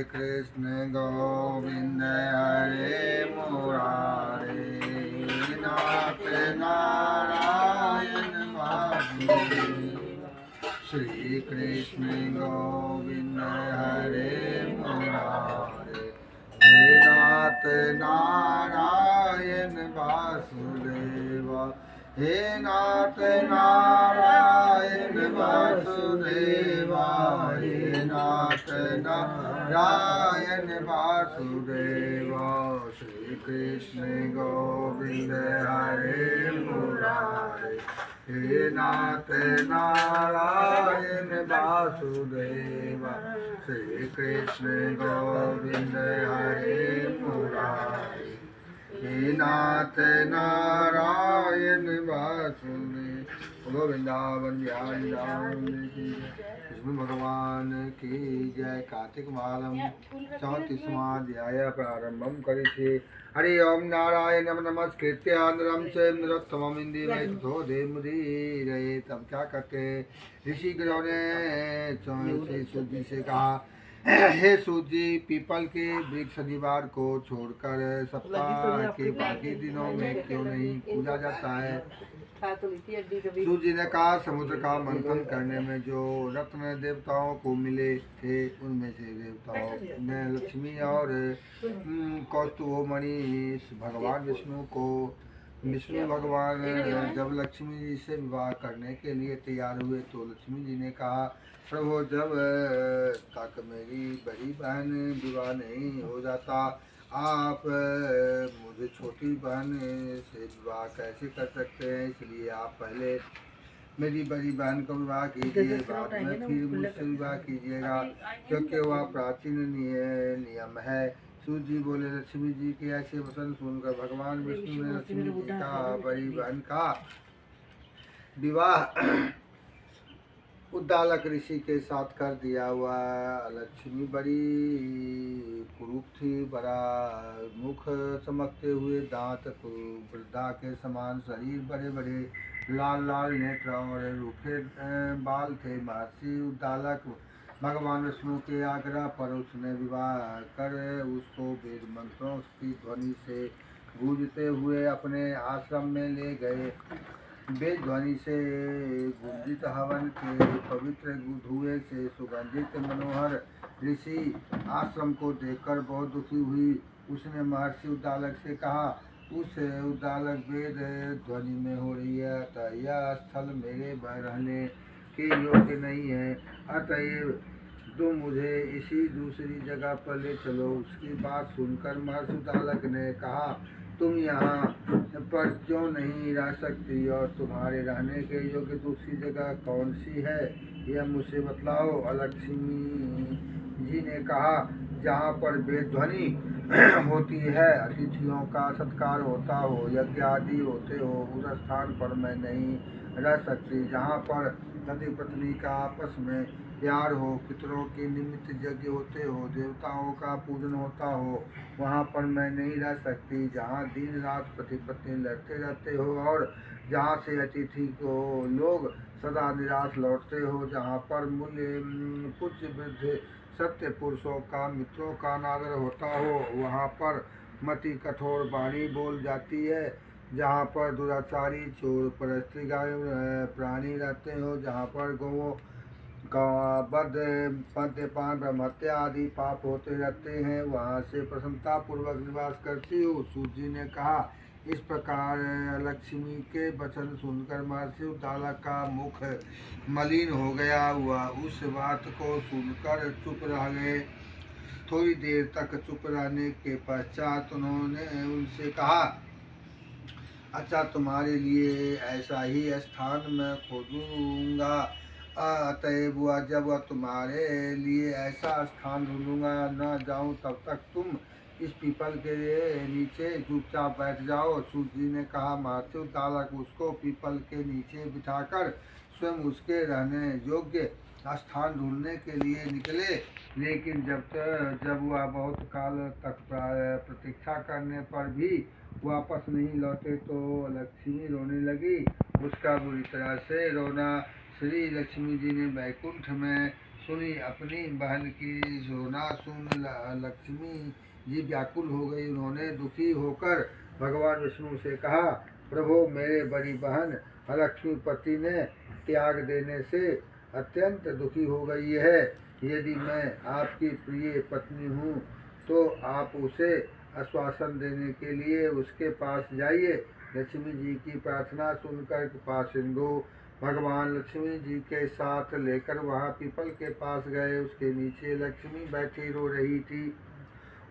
कृष्ण गोविंद हरे मुरारे, नाथ नारायण वासुदेव। श्री कृष्ण गोविंद हरे मुरारे, हे नाथ नारायण वासुदेव। हे नाथ नारायण वासुदेवा, हे नाथ नारायण वासुदेवा। श्री कृष्ण गोविंद हरे मुरारे, हे नाथ नारायण वासुदेवा। श्री कृष्ण गोविंद हरे मुरारे, हे नाथ नारायण वासुदेव। बोलो वृंदावन बिहारी राम की विष्णु भगवान की जय। कार्तिक मालम 34वां प्रारंभम करिष्ये। हरि ओम नारायणं नमस्कृत्य नरं चैव नरोत्तमं देवं देवमुदीरये। तब क्या करते हैं, ऋषि गणों ने श्री सूत जी से कहा, हे सूत जी, पीपल के वृक्ष शनिवार को छोड़कर सप्ताह के बाकी दिनों में क्यों नहीं पूजा जाता है। सूत जी ने कहा, समुद्र का मंथन करने में जो रत्न देवताओं को मिले थे, उनमें से देवताओं ने लक्ष्मी और कौस्तुभमणि भगवान विष्णु भगवान जब लक्ष्मी जी से विवाह करने के लिए तैयार हुए तो लक्ष्मी जी ने कहा, प्रभु, जब तक मेरी बड़ी बहन विवाह नहीं हो जाता, आप मुझे छोटी बहन से विवाह कैसे कर सकते हैं। इसलिए आप पहले मेरी बड़ी बहन को विवाह कीजिए, बाद में फिर मुझसे विवाह कीजिएगा, क्योंकि वह प्राचीन नियम है। सूत जी बोले, लक्ष्मी जी के ऐसे वचन सुनकर भगवान विष्णु ने लक्ष्मी जी का बड़ी बहन का विवाह उद्दालक ऋषि के साथ कर दिया हुआ। लक्ष्मी बड़ी कुरूप थी, बड़ा मुख चमकते हुए दांत, वृद्धा के समान शरीर, बड़े बड़े लाल लाल नेत्र और रूखे बाल थे। महर्षि उद्दालक भगवान विष्णु के आग्रह पर उसने विवाह कर उसको वेद मंत्रों की ध्वनि से गूंजते हुए अपने आश्रम में ले गए। वेद ध्वनि से गुंजित हवन के पवित्र धुएं से सुगंधित मनोहर ऋषि आश्रम को देखकर बहुत दुखी हुई। उसने महर्षि उद्दालक से कहा, उस उद्दालक वेद ध्वनि में हो रही है, अतः यह स्थल मेरे रहने के योग्य नहीं है, अतएव तुम मुझे इसी दूसरी जगह पर ले चलो। उसकी बात सुनकर महर्षि उद्दालक ने कहा, तुम यहाँ पर क्यों नहीं रह सकती और तुम्हारे रहने के योग्य दूसरी जगह कौन सी है, यह मुझे बतलाओ। लक्ष्मी जी ने कहा, जहाँ पर वेद ध्वनि होती है, अतिथियों का सत्कार होता हो, यज्ञ आदि होते हो, उस स्थान पर मैं नहीं रह सकती। जहाँ पर पति पत्नी का आपस में प्यार हो, पितरों के निमित्त यज्ञ होते हो, देवताओं का पूजन होता हो, वहाँ पर मैं नहीं रह सकती। जहाँ दिन रात पति पत्नी लड़ते रहते हो और जहाँ से अतिथि को लोग सदा निराश लौटते हो, जहाँ पर मूल्य पूज्य वृद्ध सत्य पुरुषों का मित्रों का अनादर होता हो, वहाँ पर मति कठोर वाणी बोल जाती है। जहाँ पर दुराचारी चोर परस्त्री गाय प्राणी रहते हो, जहाँ पर गौओं बद मद्यपान ब्रह्मत्या आदि पाप होते रहते हैं, वहाँ से प्रसन्नता पूर्वक निवास करती हूँ। सूत जी ने कहा, इस प्रकार लक्ष्मी के वचन सुनकर महर्षि उद्दालक का मुख मलिन हो गया। वह उस बात को सुनकर चुप रह गए। थोड़ी देर तक चुप रहने के पश्चात उन्होंने उनसे कहा, अच्छा, तुम्हारे लिए ऐसा ही स्थान मैं खोजूंगा, अतएव जब तुम्हारे लिए ऐसा स्थान ढूंढूंगा न जाऊं, तब तक तुम इस पीपल के नीचे चुपचाप बैठ जाओ। सूत जी ने कहा, महर्षि उद्दालक उसको पीपल के नीचे बिठाकर स्वयं उसके रहने योग्य स्थान ढूंढने के लिए निकले, लेकिन जब वह बहुत काल तक प्रतीक्षा करने पर भी वापस नहीं लौटे तो लक्ष्मी रोने लगी। उसका बुरी तरह से रोना श्री लक्ष्मी जी ने वैकुंठ में सुनी अपनी बहन की रोना सुन लक्ष्मी जी व्याकुल हो गई। उन्होंने दुखी होकर भगवान विष्णु से कहा, प्रभु मेरे बड़ी बहन लक्ष्मीपति ने त्याग देने से अत्यंत दुखी हो गई है। यदि मैं आपकी प्रिय पत्नी हूँ तो आप उसे आश्वासन देने के लिए उसके पास जाइए। लक्ष्मी जी की प्रार्थना सुनकर कृपा सिंधु भगवान लक्ष्मी जी के साथ लेकर वहाँ पीपल के पास गए। उसके नीचे लक्ष्मी बैठी रो रही थी।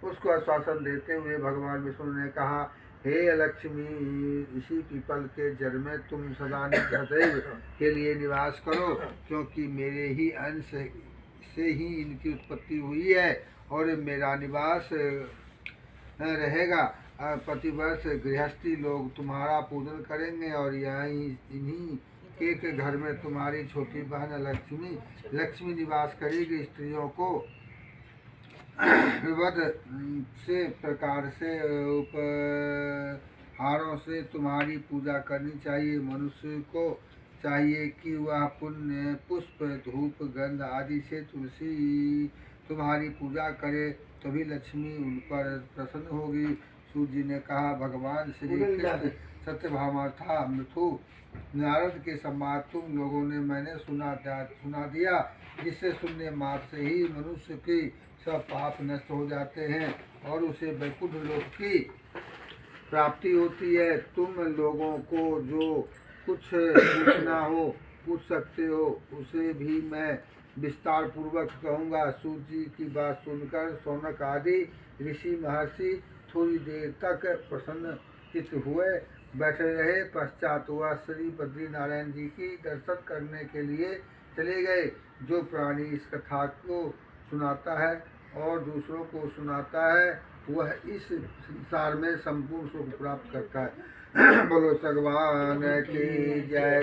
उसको आश्वासन देते हुए भगवान विष्णु ने कहा, हे लक्ष्मी, इसी पीपल के जड़ में तुम सदैव के लिए निवास करो, क्योंकि मेरे ही अंश से ही इनकी उत्पत्ति हुई है और मेरा निवास रहेगा। प्रतिवर्ष गृहस्थी लोग तुम्हारा पूजन करेंगे और यहीं इन्हीं के घर में तुम्हारी छोटी बहन लक्ष्मी निवास करेगी। स्त्रियों को विविध से प्रकार से उपहारों से तुम्हारी पूजा करनी चाहिए। मनुष्य को चाहिए कि वह पुण्य पुष्प धूप गंध आदि से तुलसी तुम्हारी पूजा करे, तभी लक्ष्मी उन पर प्रसन्न होगी। सूत जी ने कहा, भगवान श्री कृष्ण सत्यभामा था मृथु नारद के संवाद तुम लोगों ने मैंने सुना दिया, जिससे सुनने मात्र से ही मनुष्य की सब पाप नष्ट हो जाते हैं और उसे वैकुंठ लोक की प्राप्ति होती है। तुम लोगों को जो कुछ पूछना हो पूछ सकते हो, उसे भी मैं विस्तार पूर्वक कहूँगा। सूत जी की बात सुनकर शौनक आदि ऋषि महर्षि थोड़ी देर तक प्रसन्न चित्त हुए बैठे रहे। पश्चात वह श्री बद्री नारायण जी की दर्शन करने के लिए चले गए। जो प्राणी इस कथा को सुनाता है और दूसरों को सुनाता है, वह इस संसार में संपूर्ण सुख प्राप्त करता है। बोलो भगवान की जय।